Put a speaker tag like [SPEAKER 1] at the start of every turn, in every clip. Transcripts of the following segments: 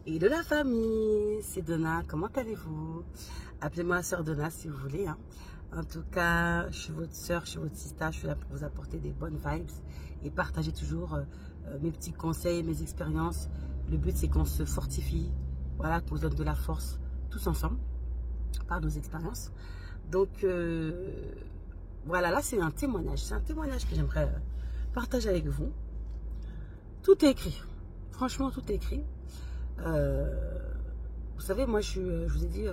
[SPEAKER 1] Et de la famille, c'est Donna, comment allez-vous? Appelez-moi sœur Donna si vous voulez. Hein. En tout cas, je suis votre sœur, je suis votre sister, je suis là pour vous apporter des bonnes vibes et partager toujours mes petits conseils, mes expériences. Le but, c'est qu'on se fortifie, voilà, qu'on se donne de la force tous ensemble par nos expériences. Donc, voilà, là, c'est un témoignage. C'est un témoignage que j'aimerais partager avec vous. Tout est écrit. Franchement, tout est écrit. Vous savez, moi, je vous ai dit,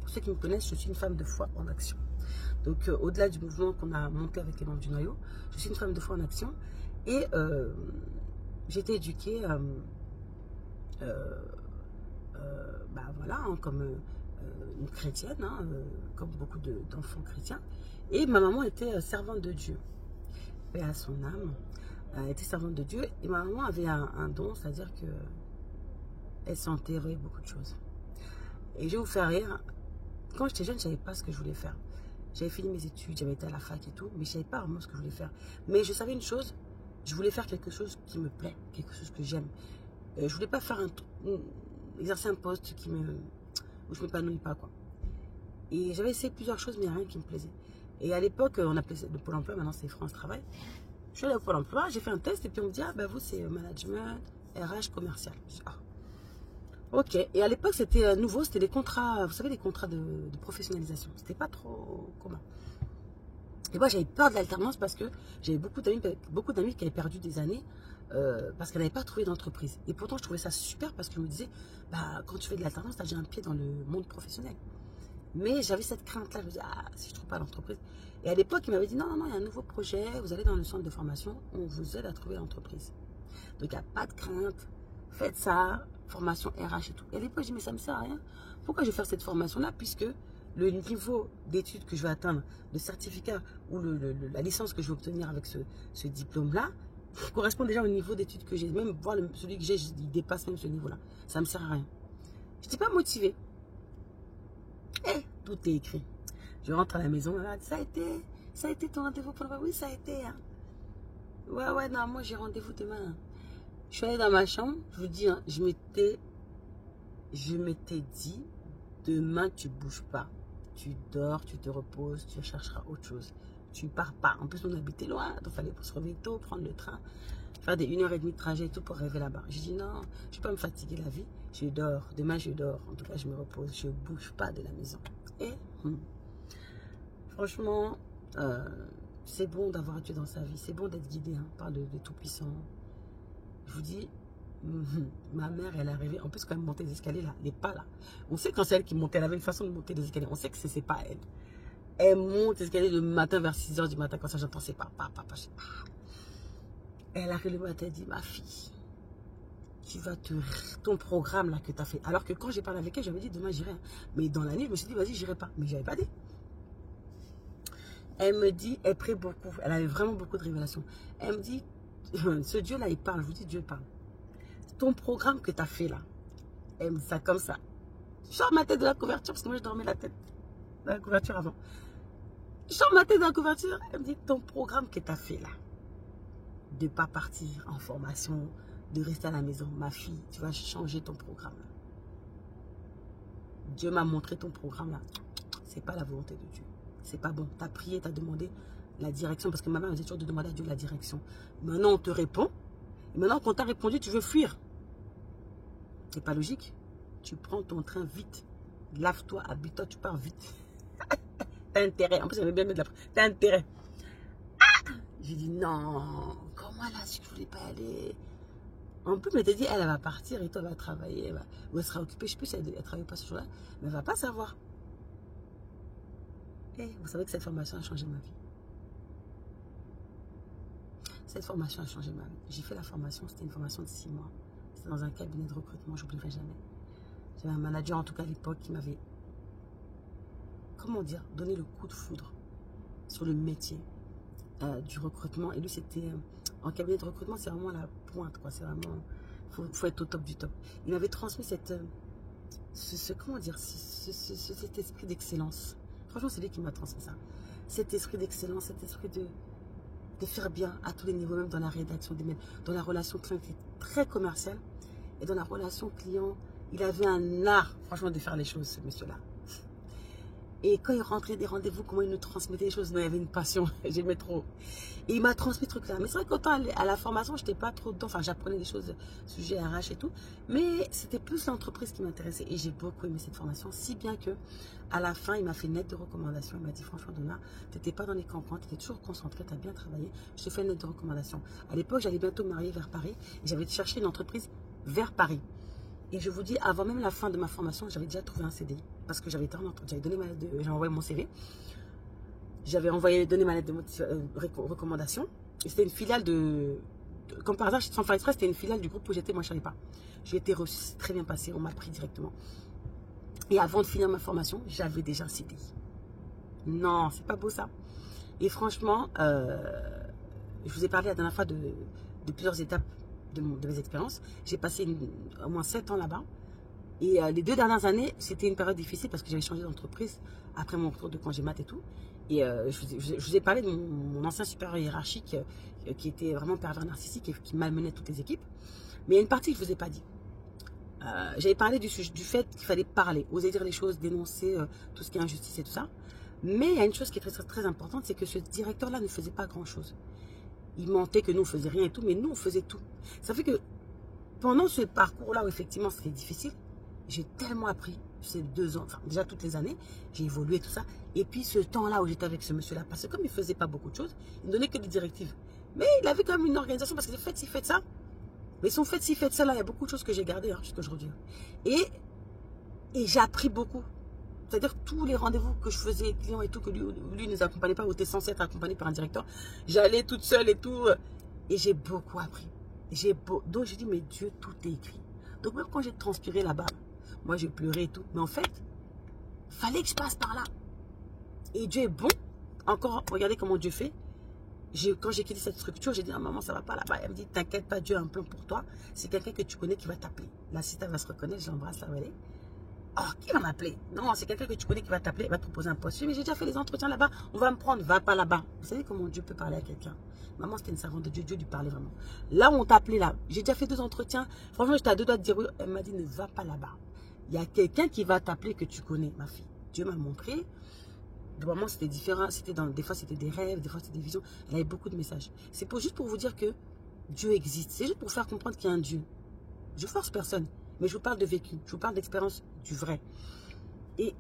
[SPEAKER 1] pour ceux qui me connaissent, je suis une femme de foi en action. Donc, au-delà du mouvement qu'on a monté avec les membres du noyau, je suis une femme de foi en action. Et j'ai été éduquée, bah, voilà, hein, comme une chrétienne, hein, comme beaucoup d'enfants chrétiens. Et ma maman était servante de Dieu. Paix à son âme. Elle était servante de Dieu. Et ma maman avait un don, c'est-à-dire que elle sentait beaucoup de choses. Et je vais vous faire rire. Quand j'étais jeune, je ne savais pas ce que je voulais faire. J'avais fini mes études, j'avais été à la fac et tout, mais je ne savais pas vraiment ce que je voulais faire. Mais je savais une chose, je voulais faire quelque chose qui me plaît, quelque chose que j'aime. Je ne voulais pas faire exercer un poste où je ne m'épanouis pas, quoi. Et j'avais essayé plusieurs choses, mais il n'y a rien qui me plaisait. Et à l'époque, on appelait ça le Pôle emploi, maintenant c'est France Travail. Je suis allée au Pôle emploi, j'ai fait un test, et puis on me dit, ah ben vous, c'est management, RH, commercial. Je dis, ah. Ok, et à l'époque c'était nouveau, c'était des contrats, vous savez, des contrats de professionnalisation. C'était pas trop commun. Et moi j'avais peur de l'alternance parce que j'avais beaucoup d'amis qui avaient perdu des années parce qu'elles n'avaient pas trouvé d'entreprise. Et pourtant je trouvais ça super parce que je me disais, bah, quand tu fais de l'alternance, tu as déjà un pied dans le monde professionnel. Mais j'avais cette crainte-là, je me disais, ah, si je ne trouve pas l'entreprise. Et à l'époque, il m'avait dit, non, non, non, il y a un nouveau projet, vous allez dans le centre de formation, on vous aide à trouver l'entreprise. Donc il n'y a pas de crainte, faites ça, formation RH et tout. Et à l'époque, je dis, mais ça ne me sert à rien. Pourquoi je vais faire cette formation-là, puisque le niveau d'études que je vais atteindre, le certificat ou la licence que je vais obtenir avec ce diplôme-là, correspond déjà au niveau d'études que j'ai. Même voir celui que j'ai, il dépasse même ce niveau-là. Ça ne me sert à rien. Je n'étais pas motivée. Et tout est écrit. Je rentre à la maison, elle m'a dit, ça a été ton rendez-vous pour le... Oui, ça a été. Hein. Ouais, non, moi j'ai rendez-vous demain. Je suis allée dans ma chambre, je vous dis, hein, je m'étais dit, demain tu bouges pas. Tu dors, tu te reposes, tu chercheras autre chose. Tu pars pas. En plus, on habitait loin, donc il fallait se réveiller tôt, prendre le train, faire des 1h30 de trajet et tout pour arriver là-bas. Je dis non, je ne vais pas me fatiguer la vie. Je dors. Demain, je dors. En tout cas, je me repose. Je ne bouge pas de la maison. Et franchement, c'est bon d'avoir Dieu dans sa vie. C'est bon d'être guidé par le Tout-Puissant. Je vous dis, ma mère, elle est arrivée. En plus, quand elle montait les escaliers, là, les pas là. On sait quand c'est elle qui montait. Elle avait une façon de monter les escaliers. On sait que ce n'est pas elle. Elle monte les escaliers le matin vers 6h du matin. Quand ça, j'entends ses pas. Elle arrive le matin, elle dit, ma fille, tu vas ton programme là que tu as fait. Alors que quand j'ai parlé avec elle, j'avais dit demain j'irai. Mais dans la nuit, je me suis dit, vas-y, j'irai pas. Mais je n'avais pas dit. Elle me dit, elle prie beaucoup. Elle avait vraiment beaucoup de révélations. Elle me dit, ce Dieu-là, il parle. Je vous dis, Dieu parle. Ton programme que tu as fait là, elle me dit ça comme ça. Je sors ma tête de la couverture parce que moi, je dormais la tête de la couverture avant. Je sors ma tête de la couverture. Elle me dit, ton programme que tu as fait là, de ne pas partir en formation, de rester à la maison. Ma fille, tu vas changer ton programme. Là. Dieu m'a montré ton programme là. C'est pas la volonté de Dieu. C'est pas bon. Tu as prié, tu as demandé la direction. Parce que ma mère me disait toujours de demander à Dieu la direction. Maintenant, on te répond. Et maintenant, quand tu as répondu, tu veux fuir. C'est pas logique. Tu prends ton train vite. Lave-toi, habille-toi, tu pars vite. T'as intérêt. En plus, j'avais bien mis de la... T'as intérêt. Ah, j'ai dit non. Comment là, si je voulais pas aller? En plus, elle t'a dit, elle va partir et toi, elle va travailler. Ou elle sera occupée. Je sais plus si elle ne travaille pas ce jour-là. Mais elle ne va pas savoir. Et vous savez que cette formation a changé ma vie. Cette formation a changé ma vie. J'ai fait la formation, c'était une formation de 6 mois. C'était dans un cabinet de recrutement, je n'oublierai jamais. J'avais un manager, en tout cas à l'époque, qui m'avait, comment dire, donné le coup de foudre sur le métier du recrutement. Et lui, c'était, en cabinet de recrutement, c'est vraiment la pointe, quoi. C'est vraiment, faut être au top du top. Il m'avait transmis comment dire, cet esprit d'excellence. Franchement, c'est lui qui m'a transmis ça. Cet esprit d'excellence, cet esprit de faire bien à tous les niveaux, même dans la rédaction des mails, dans la relation client qui est très commerciale et dans la relation client Il avait un art, franchement, de faire les choses, ce monsieur-là. Et quand il rentrait des rendez-vous, comment il nous transmettait les choses, non, il y avait une passion, j'aimais trop. Et il m'a transmis ce truc-là. Mais c'est vrai qu'autant à la formation, je n'étais pas trop dedans, enfin j'apprenais des choses, sujet RH et tout. Mais c'était plus l'entreprise qui m'intéressait. Et j'ai beaucoup aimé cette formation, si bien que à la fin, il m'a fait une lettre de recommandation. Il m'a dit, franchement, Donna, tu n'étais pas dans les campagnes, tu étais toujours concentrée, tu as bien travaillé. Je te fais une lettre de recommandation. À l'époque, j'allais bientôt me marier vers Paris. Et j'avais cherché une entreprise vers Paris. Et je vous dis, avant même la fin de ma formation, j'avais déjà trouvé un CDI. Parce que j'avais donné ma lettre j'ai envoyé mon CV. J'avais donné ma lettre de recommandation. Et c'était une filiale comme par hasard, sans faire exprès, c'était une filiale du groupe où j'étais, moi je ne savais pas. J'ai été reçue, c'est très bien passé, on m'a pris directement. Et avant de finir ma formation, j'avais déjà un CDI. Non, c'est pas beau ça. Et franchement, je vous ai parlé la dernière fois de plusieurs étapes de mes expériences. J'ai passé au moins 7 ans là-bas. Et les 2 dernières années, c'était une période difficile parce que j'avais changé d'entreprise après mon retour de congé mat et tout. Et je vous ai parlé de mon ancien supérieur hiérarchique qui était vraiment pervers narcissique et qui malmenait toutes les équipes. Mais il y a une partie que je ne vous ai pas dit. J'avais parlé du fait qu'il fallait parler, oser dire les choses, dénoncer tout ce qui est injustice et tout ça. Mais il y a une chose qui est très, très, très importante, c'est que ce directeur-là ne faisait pas grand-chose. Il mentait que nous, on ne faisait rien et tout, mais nous, on faisait tout. Ça fait que pendant ce parcours-là où effectivement c'était difficile, j'ai tellement appris ces 2 ans, enfin déjà toutes les années, j'ai évolué tout ça. Et puis ce temps-là où j'étais avec ce monsieur-là, parce que comme il ne faisait pas beaucoup de choses, il ne donnait que des directives. Mais il avait quand même une organisation parce que faites ci, faites ça. Mais son fait ci, faites ça, là, il y a beaucoup de choses que j'ai gardées jusqu'à aujourd'hui. Et j'ai appris beaucoup. C'est-à-dire tous les rendez-vous que je faisais, clients et tout, que lui ne nous accompagnait pas, ou était censé être accompagné par un directeur, j'allais toute seule et tout. Et j'ai beaucoup appris. Donc j'ai dit, mais Dieu, tout est écrit. Donc même quand j'ai transpiré là-bas, moi j'ai pleuré et tout. Mais en fait, fallait que je passe par là. Et Dieu est bon. Encore, regardez comment Dieu fait. Quand j'ai quitté cette structure, j'ai dit, ah, maman, ça va pas là-bas. Elle me dit, t'inquiète pas, Dieu a un plan pour toi. C'est quelqu'un que tu connais qui va t'appeler. La cité va se reconnaître, je l'embrasse, là où elle est. Oh, qui va m'appeler? Non, c'est quelqu'un que tu connais qui va t'appeler, il va te proposer un poste. Mais j'ai déjà fait les entretiens là-bas, on va me prendre, va pas là-bas. Vous savez comment Dieu peut parler à quelqu'un? Maman, c'était une servante de Dieu, Dieu lui parlait vraiment. Là où on t'a appelé là, j'ai déjà fait 2 entretiens. Franchement, j'étais à 2 doigts de dire oui. Elle m'a dit, ne va pas là-bas. Il y a quelqu'un qui va t'appeler que tu connais, ma fille. Dieu m'a montré. Vraiment, c'était différent. Des fois, c'était des rêves, des fois, c'était des visions. Elle avait beaucoup de messages. C'est juste pour vous dire que Dieu existe. C'est juste pour faire comprendre qu'il y a un Dieu. Je force personne. Mais je vous parle de vécu. Je vous parle d'expérience du vrai. Et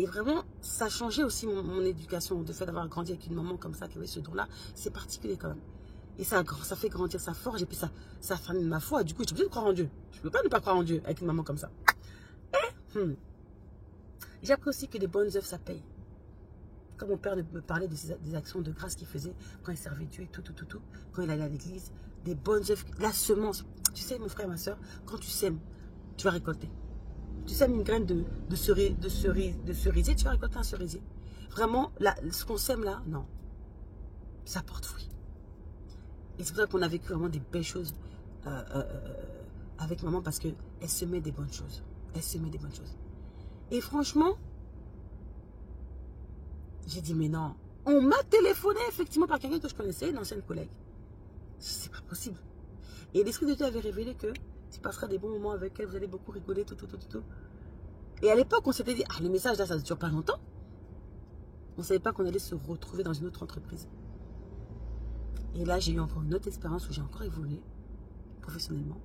[SPEAKER 1] vraiment, ça a changé aussi mon éducation. De fait d'avoir grandi avec une maman comme ça, qui avait ce don-là. C'est particulier quand même. Et ça fait grandir, ça forge. Et puis ça affirme ma foi. Du coup, je suis obligée de croire en Dieu. Je ne peux pas ne pas croire en Dieu avec une maman comme ça. J'ai appris aussi que les bonnes œuvres, ça paye. Comme mon père me parlait des actions de grâce qu'il faisait quand il servait Dieu et tout. Quand il allait à l'église, des bonnes œuvres, la semence. Tu sais, mon frère, ma soeur, quand tu sèmes, tu vas récolter. Tu sèmes une graine de cerisier, tu vas récolter un cerisier. Vraiment, ce qu'on sème là, non, ça porte fruit. Et c'est pour ça qu'on a vécu vraiment des belles choses avec maman parce qu'elle semait des bonnes choses. Elle semait des bonnes choses. Et franchement, j'ai dit, mais non. On m'a téléphoné effectivement par quelqu'un que je connaissais, une ancienne collègue. C'est pas possible. Et l'Esprit de Dieu avait révélé que tu passeras des bons moments avec elle, vous allez beaucoup rigoler, tout. Et à l'époque, on s'était dit, ah, les messages là, ça ne dure pas longtemps. On ne savait pas qu'on allait se retrouver dans une autre entreprise. Et là, j'ai eu encore une autre expérience où j'ai encore évolué professionnellement.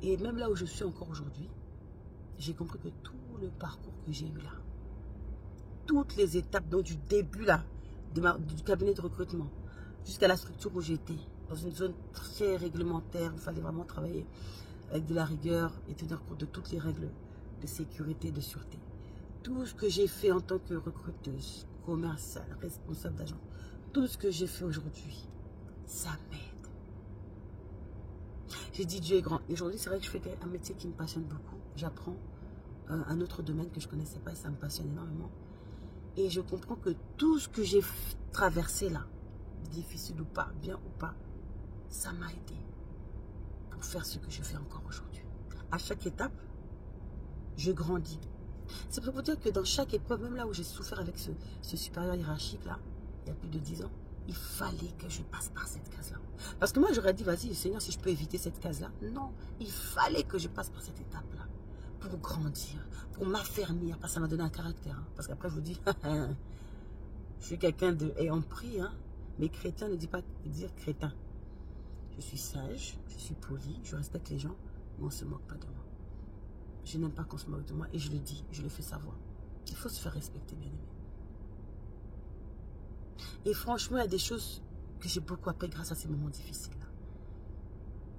[SPEAKER 1] Et même là où je suis encore aujourd'hui, j'ai compris que tout le parcours que j'ai eu là, toutes les étapes, donc du début là, du cabinet de recrutement, jusqu'à la structure où j'étais, dans une zone très réglementaire, où il fallait vraiment travailler avec de la rigueur et tenir compte de toutes les règles de sécurité, de sûreté. Tout ce que j'ai fait en tant que recruteuse, commerciale, responsable d'agent, tout ce que j'ai fait aujourd'hui, ça m'aide. J'ai dit Dieu est grand. Et aujourd'hui, c'est vrai que je fais un métier qui me passionne beaucoup. J'apprends un autre domaine que je ne connaissais pas et ça me passionne énormément. Et je comprends que tout ce que j'ai traversé là, difficile ou pas, bien ou pas, ça m'a aidé pour faire ce que je fais encore aujourd'hui. À chaque étape, je grandis. C'est pour vous dire que dans chaque épreuve, même là où j'ai souffert avec ce supérieur hiérarchique là, il y a plus de 10 ans, il fallait que je passe par cette case-là. Parce que moi, j'aurais dit, vas-y, Seigneur, si je peux éviter cette case-là. Non, il fallait que je passe par cette étape-là. pour grandir, pour m'affermir, parce que ça m'a donné un caractère. Hein. Parce qu'après, je vous dis, je suis quelqu'un de... Et on prie, hein. Mais chrétien ne dit pas dire crétin. Je suis sage, je suis poli, je respecte les gens, mais on ne se moque pas de moi. Je n'aime pas qu'on se moque de moi et je le dis, je le fais savoir. Il faut se faire respecter, bien aimé. Et franchement, il y a des choses que j'ai beaucoup appris grâce à ces moments difficiles-là.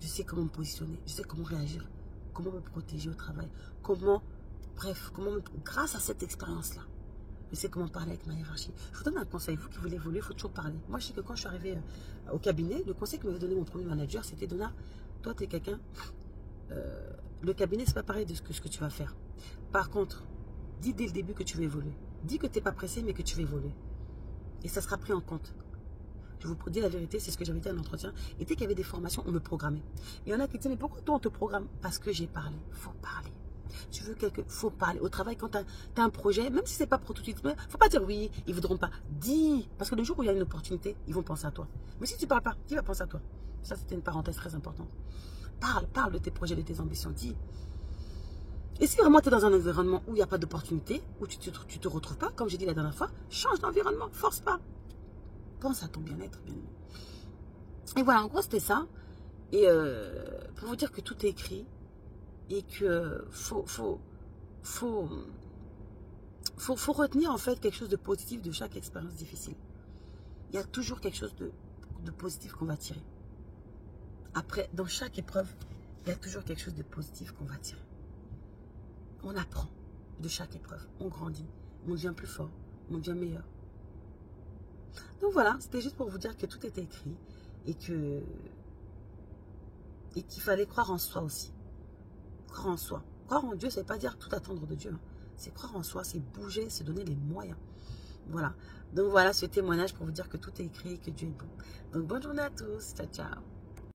[SPEAKER 1] Je sais comment me positionner, je sais comment réagir, comment me protéger au travail, comment, bref, grâce à cette expérience-là, je sais comment parler avec ma hiérarchie. Je vous donne un conseil, vous qui voulez évoluer, il faut toujours parler. Moi, je sais que quand je suis arrivée au cabinet, le conseil que m'avait donné mon premier manager, c'était: Donna, toi, tu es quelqu'un, le cabinet, c'est pas pareil de ce que tu vas faire. Par contre, dis dès le début que tu veux évoluer. Dis que tu n'es pas pressé, mais que tu veux évoluer. Et ça sera pris en compte. Je vous dis la vérité, c'est ce que j'avais dit à l'entretien. Et dès qu'il y avait des formations, on me programmait. Il y en a qui disaient: mais pourquoi toi on te programme? Parce que j'ai parlé. Il faut parler. Tu veux faut parler. Au travail, quand tu as un projet, même si ce n'est pas pour tout de suite, il ne faut pas dire oui, ils ne voudront pas. Dis. Parce que le jour où il y a une opportunité, ils vont penser à toi. Mais si tu ne parles pas, qui va penser à toi? Ça, c'était une parenthèse très importante. Parle de tes projets, de tes ambitions. Dis. Et si vraiment tu es dans un environnement où il n'y a pas d'opportunité, où tu ne te retrouves pas, comme j'ai dit la dernière fois, change d'environnement, force pas. Pense à ton bien-être, bien aimé. Et voilà, en gros, c'était ça. Et pour vous dire que tout est écrit et que faut retenir en fait quelque chose de positif de chaque expérience difficile. Il y a toujours quelque chose de positif qu'on va tirer. Après, dans chaque épreuve, il y a toujours quelque chose de positif qu'on va tirer. On apprend de chaque épreuve, on grandit, on devient plus fort, on devient meilleur. Donc voilà, c'était juste pour vous dire que tout était écrit et qu'il fallait croire en soi aussi. Croire en soi. Croire en Dieu, ça ne veut pas dire tout attendre de Dieu. Hein. C'est croire en soi, c'est bouger, se donner les moyens. Voilà. Donc voilà ce témoignage pour vous dire que tout est écrit et que Dieu est bon. Donc bonne journée à tous. Ciao, ciao.